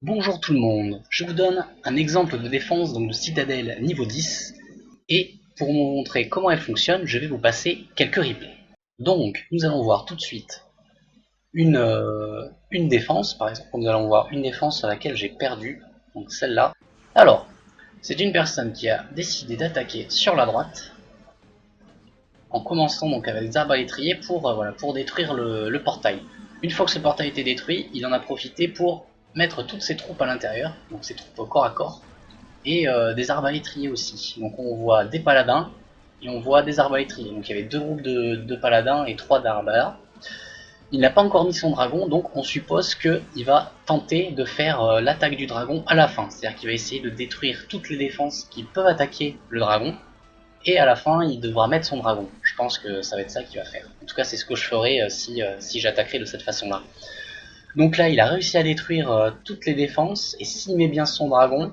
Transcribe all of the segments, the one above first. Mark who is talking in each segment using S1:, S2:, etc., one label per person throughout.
S1: Bonjour tout le monde, je vous donne un exemple de défense donc de citadelle niveau 10 et pour vous montrer comment elle fonctionne, je vais vous passer quelques replays. Donc nous allons voir tout de suite une défense, par exemple nous allons voir une défense sur laquelle j'ai perdu, donc celle-là. Alors, c'est une personne qui a décidé d'attaquer sur la droite en commençant donc avec des arbalétriers pour détruire le portail. Une fois que ce portail était détruit, il en a profité pour mettre toutes ses troupes à l'intérieur, donc ses troupes corps à corps, et des arbalétriers aussi. Donc on voit des paladins et on voit des arbalétriers. Donc il y avait deux groupes de paladins et trois d'arbalats. Il n'a pas encore mis son dragon, donc on suppose qu'il va tenter de faire l'attaque du dragon à la fin. C'est-à-dire qu'il va essayer de détruire toutes les défenses qui peuvent attaquer le dragon, et à la fin il devra mettre son dragon. Je pense que ça va être ça qu'il va faire. En tout cas c'est ce que je ferai si j'attaquerai de cette façon là. Donc là il a réussi à détruire toutes les défenses, et s'il met bien son dragon,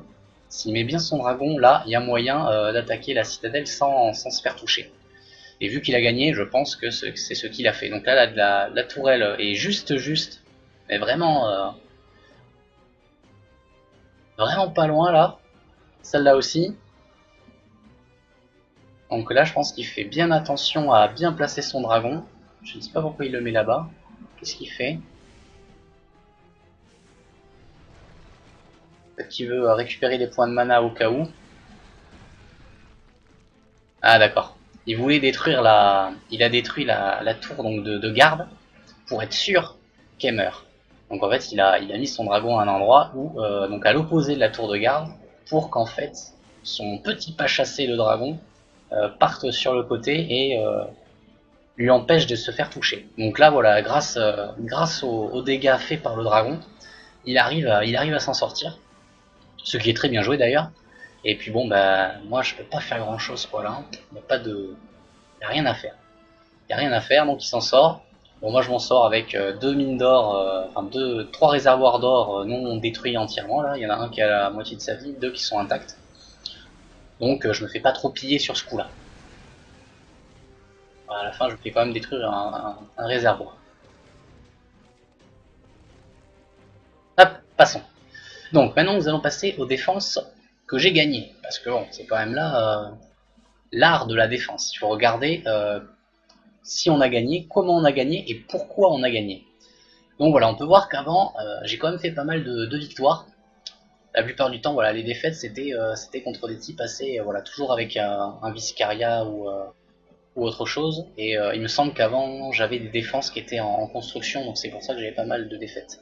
S1: là il y a moyen d'attaquer la citadelle sans se faire toucher. Et vu qu'il a gagné, je pense que c'est ce qu'il a fait. Donc là la tourelle est juste, mais vraiment pas loin là. Celle-là aussi. Donc là, je pense qu'il fait bien attention à bien placer son dragon. Je ne sais pas pourquoi il le met là-bas. Qu'est-ce qu'il fait? Peut-être qu'il veut récupérer des points de mana au cas où. Ah d'accord. Il voulait détruire il a détruit la tour donc de garde pour être sûr qu'elle meurt. Donc en fait, il a mis son dragon à un endroit où, donc à l'opposé de la tour de garde, pour qu'en fait son petit pas chassé de dragon parte sur le côté et lui empêche de se faire toucher. Donc là, voilà, grâce aux dégâts faits par le dragon, il arrive à s'en sortir, ce qui est très bien joué d'ailleurs. Et puis bon, bah moi je peux pas faire grand chose quoi là, il n'y a rien à faire. Il n'y a rien à faire, donc il s'en sort. Bon, moi je m'en sors avec deux mines d'or, trois réservoirs d'or non détruits entièrement là. Il y en a un qui a la moitié de sa vie, deux qui sont intacts. Donc je me fais pas trop piller sur ce coup là. À la fin, je fais quand même détruire un réservoir. Hop, passons. Donc maintenant nous allons passer aux défenses que j'ai gagnées. Parce que bon, c'est quand même là l'art de la défense. Il faut regarder si on a gagné, comment on a gagné et pourquoi on a gagné. Donc voilà, on peut voir qu'avant, j'ai quand même fait pas mal de victoires. La plupart du temps, voilà, les défaites c'était contre des types assez, voilà, toujours avec un Viscaria ou autre chose. Et il me semble qu'avant j'avais des défenses qui étaient en construction, donc c'est pour ça que j'avais pas mal de défaites.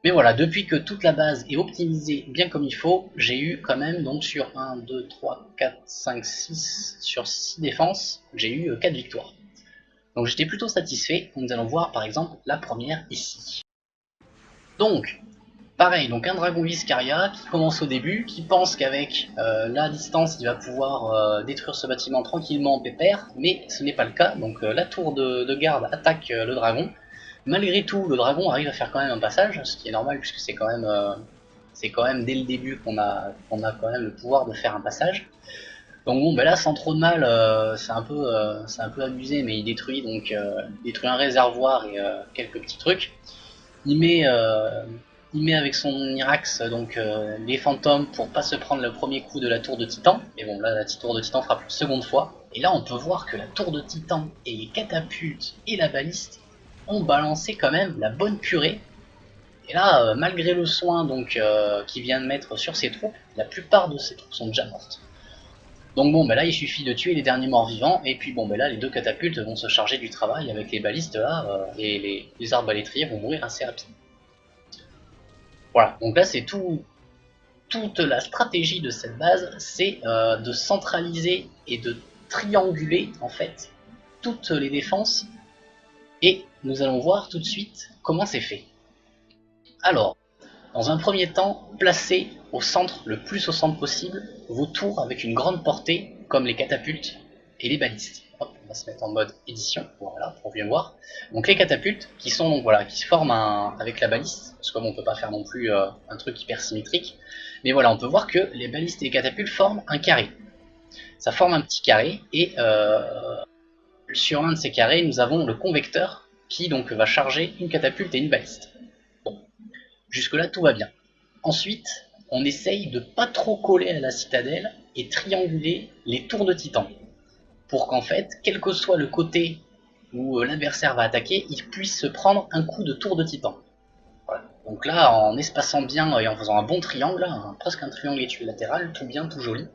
S1: Mais voilà, depuis que toute la base est optimisée bien comme il faut, j'ai eu quand même, donc sur 1, 2, 3, 4, 5, 6, sur 6 défenses, j'ai eu 4 victoires. Donc j'étais plutôt satisfait. Nous allons voir par exemple la première ici. Donc, pareil, donc un dragon Viscaria qui commence au début, qui pense qu'avec la distance il va pouvoir détruire ce bâtiment tranquillement en pépère, mais ce n'est pas le cas. Donc la tour de garde attaque le dragon. Malgré tout, le dragon arrive à faire quand même un passage, ce qui est normal puisque c'est quand même dès le début qu'on a quand même le pouvoir de faire un passage. Donc bon, ben là, sans trop de mal, c'est un peu abusé, mais il détruit un réservoir et quelques petits trucs. Il met, euh, il met avec son Irax donc les fantômes pour pas se prendre le premier coup de la tour de Titan. Mais bon, là, la tour de Titan frappe une seconde fois. Et là, on peut voir que la tour de Titan et les catapultes et la baliste ont balancé quand même la bonne purée. Et là, malgré le soin qu'il vient de mettre sur ses troupes, la plupart de ses troupes sont déjà mortes. Donc bon, ben là il suffit de tuer les derniers morts vivants, et puis bon, ben là les deux catapultes vont se charger du travail avec les balistes là, et les arbalétriers vont mourir assez rapidement. Voilà, donc là c'est toute la stratégie de cette base, c'est de centraliser et de trianguler en fait toutes les défenses, et nous allons voir tout de suite comment c'est fait. Alors, dans un premier temps, placez le plus au centre possible, vos tours avec une grande portée, comme les catapultes et les balistes. Hop, on va se mettre en mode édition, voilà, pour bien voir. Donc les catapultes, qui sont donc voilà, qui se forment avec la baliste, parce que comme on peut pas faire non plus un truc hyper symétrique, mais voilà, on peut voir que les balistes et les catapultes forment un carré. Ça forme un petit carré, et sur l'un de ces carrés, nous avons le convecteur, qui donc va charger une catapulte et une baliste. Bon, jusque là tout va bien. Ensuite, on essaye de pas trop coller à la citadelle et trianguler les tours de titan. Pour qu'en fait, quel que soit le côté où l'adversaire va attaquer, il puisse se prendre un coup de tour de titan. Voilà. Donc là, en espaçant bien et en faisant un bon triangle, presque un triangle équilatéral, tout bien, tout joli,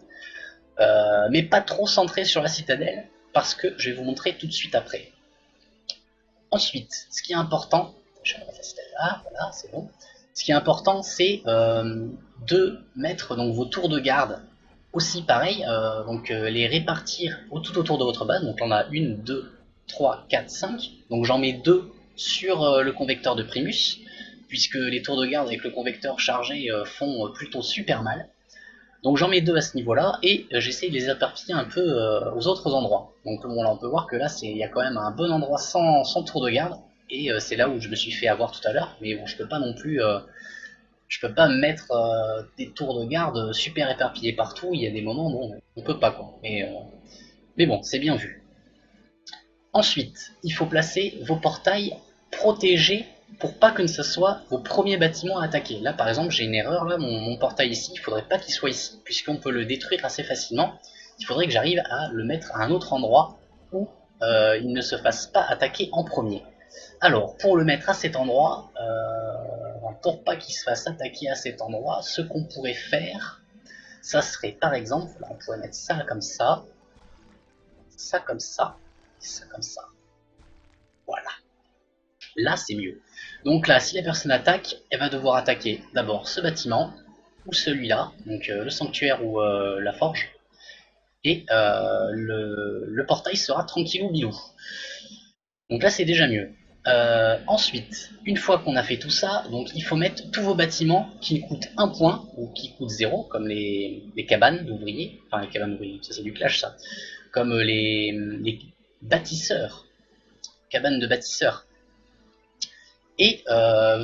S1: mais pas trop centré sur la citadelle, parce que je vais vous montrer tout de suite après. Ensuite, ce qui est important, je vais remettre la citadelle là, voilà, c'est bon. Ce qui est important, c'est de mettre donc vos tours de garde aussi pareil, donc les répartir tout autour de votre base. Donc on a 1, 2, 3, 4, 5. Donc j'en mets 2 sur le convecteur de Primus, puisque les tours de garde avec le convecteur chargé font plutôt super mal. Donc j'en mets 2 à ce niveau-là, et j'essaie de les éparpiller un peu aux autres endroits. Donc bon, là on peut voir que là il y a quand même un bon endroit sans tour de garde, et c'est là où je me suis fait avoir tout à l'heure, mais bon, je peux pas non plus... je peux pas mettre des tours de garde super éparpillés partout, il y a des moments, bon, on peut pas quoi. Mais bon, c'est bien vu. Ensuite, il faut placer vos portails protégés pour pas que ce soit vos premiers bâtiments à attaquer. Là par exemple j'ai une erreur, là mon portail ici, il faudrait pas qu'il soit ici, puisqu'on peut le détruire assez facilement. Il faudrait que j'arrive à le mettre à un autre endroit où il ne se fasse pas attaquer en premier. Alors pour le mettre à cet endroit, pour pas qu'il se fasse attaquer à cet endroit, ce qu'on pourrait faire, ça serait par exemple, là, on pourrait mettre ça comme ça, ça comme ça, ça comme ça. Voilà. Là c'est mieux. Donc là, si la personne attaque, elle va devoir attaquer d'abord ce bâtiment, ou celui-là, donc le sanctuaire ou la forge, et le portail sera tranquillou bilou. Donc là c'est déjà mieux. Ensuite, une fois qu'on a fait tout ça, donc il faut mettre tous vos bâtiments qui coûtent 1 point, ou qui coûtent 0, comme les cabanes d'ouvriers, enfin les cabanes d'ouvriers, ça c'est du clash ça, comme les bâtisseurs, cabanes de bâtisseurs. Et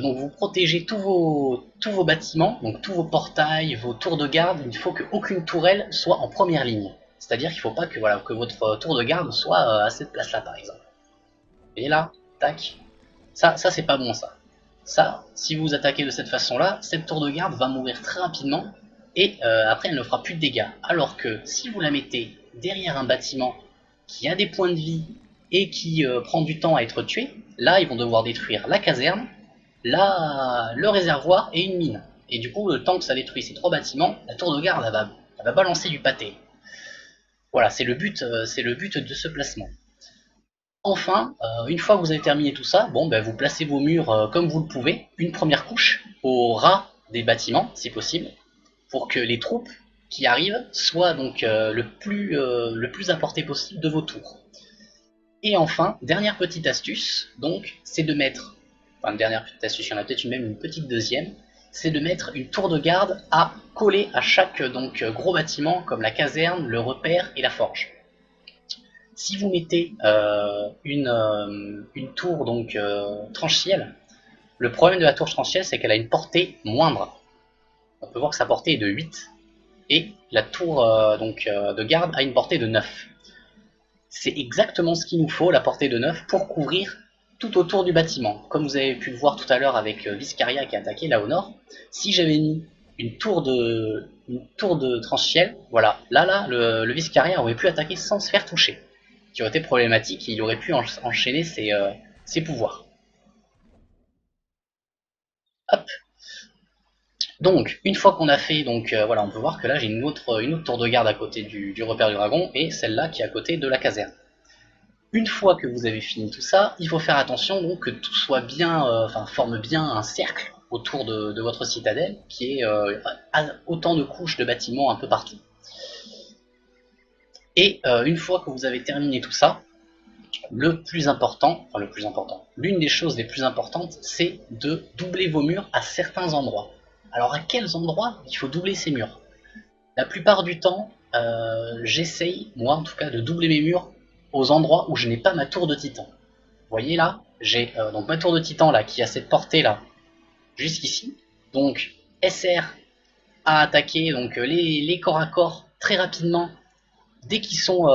S1: donc vous protégez tous vos bâtiments, donc tous vos portails, vos tours de garde. Il faut qu'aucune tourelle soit en première ligne. C'est-à-dire qu'il ne faut pas que, voilà, que votre tour de garde soit à cette place-là, par exemple. Et là, tac. Ça c'est pas bon, ça. Ça, si vous attaquez de cette façon-là, cette tour de garde va mourir très rapidement, et après elle ne fera plus de dégâts. Alors que si vous la mettez derrière un bâtiment qui a des points de vie et qui prend du temps à être tué, là ils vont devoir détruire la caserne, le réservoir et une mine. Et du coup, le temps que ça détruit ces 3 bâtiments, la tour de garde elle va balancer du pâté. Voilà, c'est le but de ce placement. Enfin, une fois que vous avez terminé tout ça, bon, ben, vous placez vos murs comme vous le pouvez, une première couche au ras des bâtiments, si possible, pour que les troupes qui arrivent soient donc le plus à portée possible de vos tours. Et enfin, dernière petite astuce, donc, c'est de mettre, enfin dernière petite astuce, il y en a peut-être même une petite deuxième, c'est de mettre une tour de garde à coller à chaque donc gros bâtiment, comme la caserne, le repère et la forge. Si vous mettez une tour donc tranchielle, le problème de la tour tranchielle, c'est qu'elle a une portée moindre. On peut voir que sa portée est de 8, et la tour de garde a une portée de 9. C'est exactement ce qu'il nous faut, la portée de 9, pour couvrir tout autour du bâtiment. Comme vous avez pu le voir tout à l'heure avec Viscaria qui a attaqué là au nord, si j'avais mis une tour de tranchielle, voilà, là le Viscaria aurait pu attaquer sans se faire toucher, qui aurait été problématique, et il aurait pu enchaîner ses pouvoirs. Hop. Donc, une fois qu'on a fait, donc voilà, on peut voir que là j'ai une autre tour de garde à côté du repère du dragon, et celle-là qui est à côté de la caserne. Une fois que vous avez fini tout ça, il faut faire attention donc que tout soit bien, forme bien un cercle autour de votre citadelle, qui est autant de couches de bâtiments un peu partout. Et une fois que vous avez terminé tout ça, l'une des choses les plus importantes, c'est de doubler vos murs à certains endroits. Alors à quels endroits il faut doubler ces murs? La plupart du temps, j'essaye, moi en tout cas, de doubler mes murs aux endroits où je n'ai pas ma tour de titan. Vous voyez là, j'ai donc ma tour de titan là qui a cette portée là jusqu'ici. Donc SR a attaqué donc les corps à corps très rapidement dès qu'ils sont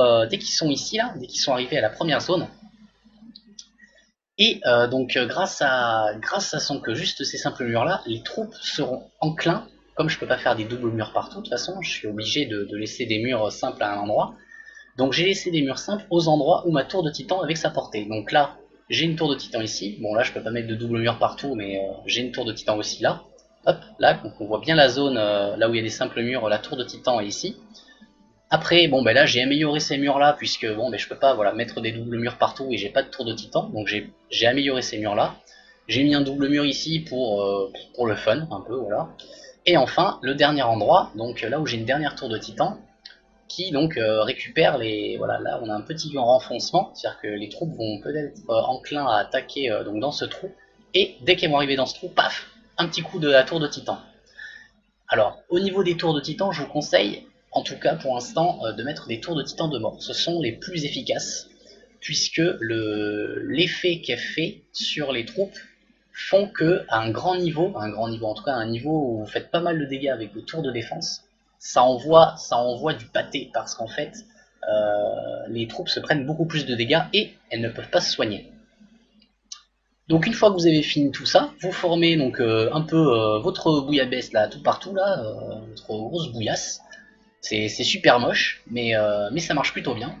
S1: ici là, dès qu'ils sont arrivés à la première zone. Et donc grâce à juste ces simples murs là, les troupes seront enclins, comme je peux pas faire des doubles murs partout de toute façon, je suis obligé de laisser des murs simples à un endroit. Donc j'ai laissé des murs simples aux endroits où ma tour de titan avec sa portée. Donc là, j'ai une tour de titan ici. Bon là je peux pas mettre de double mur partout, mais j'ai une tour de titan aussi là. Hop, là, donc on voit bien la zone là où il y a des simples murs, la tour de titan est ici. Après, bon ben là j'ai amélioré ces murs là, puisque bon ben je peux pas voilà, mettre des doubles murs partout et j'ai pas de tour de titan, donc j'ai amélioré ces murs là. J'ai mis un double mur ici pour le fun, un peu, voilà. Et enfin, le dernier endroit, donc là où j'ai une dernière tour de titan, qui donc récupère les... Voilà, là on a un petit renfoncement, c'est-à-dire que les troupes vont peut-être être enclins à attaquer donc dans ce trou, et dès qu'elles vont arriver dans ce trou, paf, un petit coup de la tour de titan. Alors, au niveau des tours de titan, je vous conseille, en tout cas pour l'instant, de mettre des tours de titan de mort. Ce sont les plus efficaces, puisque l'effet qu'elle fait sur les troupes font que à un grand niveau en tout cas à un niveau où vous faites pas mal de dégâts avec vos tours de défense, ça envoie du pâté, parce qu'en fait, les troupes se prennent beaucoup plus de dégâts et elles ne peuvent pas se soigner. Donc une fois que vous avez fini tout ça, vous formez donc un peu votre bouillabaisse là tout partout là, votre grosse bouillasse. C'est super moche, mais ça marche plutôt bien.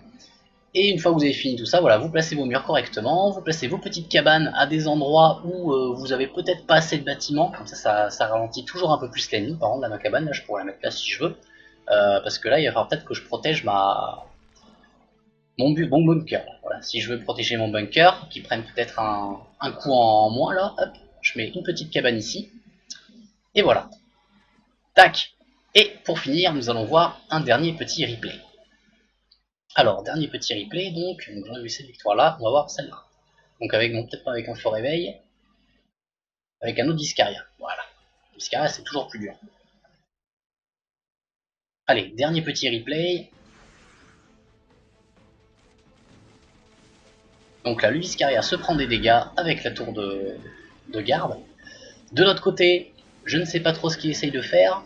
S1: Et une fois que vous avez fini tout ça, voilà, vous placez vos murs correctement, vous placez vos petites cabanes à des endroits où vous avez peut-être pas assez de bâtiments, comme ça ralentit toujours un peu plus l'ennemi. Par exemple, là, ma cabane, là, je pourrais la mettre là si je veux, parce que là, il va falloir peut-être que je protège mon bunker. Voilà. Si je veux protéger mon bunker, qui prenne peut-être un coup en moins, là, hop, je mets une petite cabane ici, et voilà. Tac. Et pour finir, nous allons voir un dernier petit replay. Alors, dernier petit replay, donc on a vu cette victoire-là, on va voir celle-là. Donc avec, non, peut-être pas avec un fort réveil, avec un autre Discaria. Voilà. Discaria, c'est toujours plus dur. Allez, dernier petit replay. Donc là, le Discaria se prend des dégâts avec la tour de garde. De l'autre côté, je ne sais pas trop ce qu'il essaye de faire.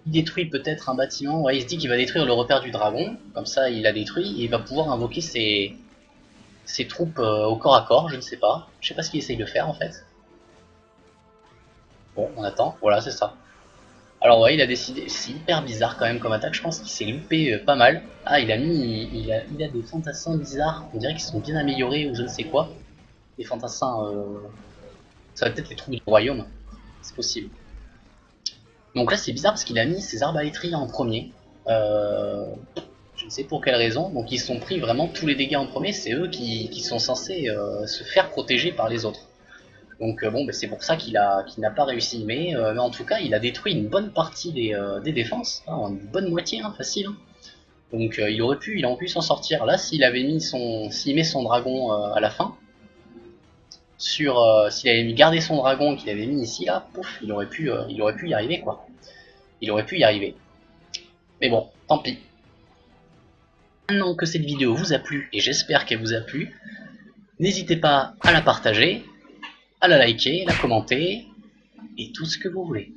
S1: Il détruit peut-être un bâtiment. Ouais, il se dit qu'il va détruire le repère du dragon. Comme ça, il l'a détruit et il va pouvoir invoquer ses troupes au corps à corps. Je ne sais pas. Je sais pas ce qu'il essaye de faire en fait. Bon, on attend. Voilà, c'est ça. Alors ouais, il a décidé, c'est hyper bizarre quand même comme attaque, je pense qu'il s'est loupé pas mal. Ah, il a des fantassins bizarres, on dirait qu'ils sont bien améliorés ou je ne sais quoi. Des fantassins, ça va peut-être les troupes du royaume, c'est possible. Donc là c'est bizarre parce qu'il a mis ses arbalétriers en premier. Euh, je ne sais pour quelle raison, donc ils se sont pris vraiment tous les dégâts en premier, c'est eux qui sont censés se faire protéger par les autres. Donc bon, bah, c'est pour ça qu'il n'a pas réussi. Mais en tout cas, il a détruit une bonne partie des défenses, hein, une bonne moitié, hein, facile. Hein. Donc il aurait pu s'en sortir. Là, s'il met son dragon à la fin, s'il avait gardé son dragon qu'il avait mis ici là, pouf, il aurait pu y arriver quoi. Il aurait pu y arriver. Mais bon, tant pis. Maintenant que cette vidéo vous a plu, et j'espère qu'elle vous a plu, n'hésitez pas à la partager, à la liker, la commenter, et tout ce que vous voulez.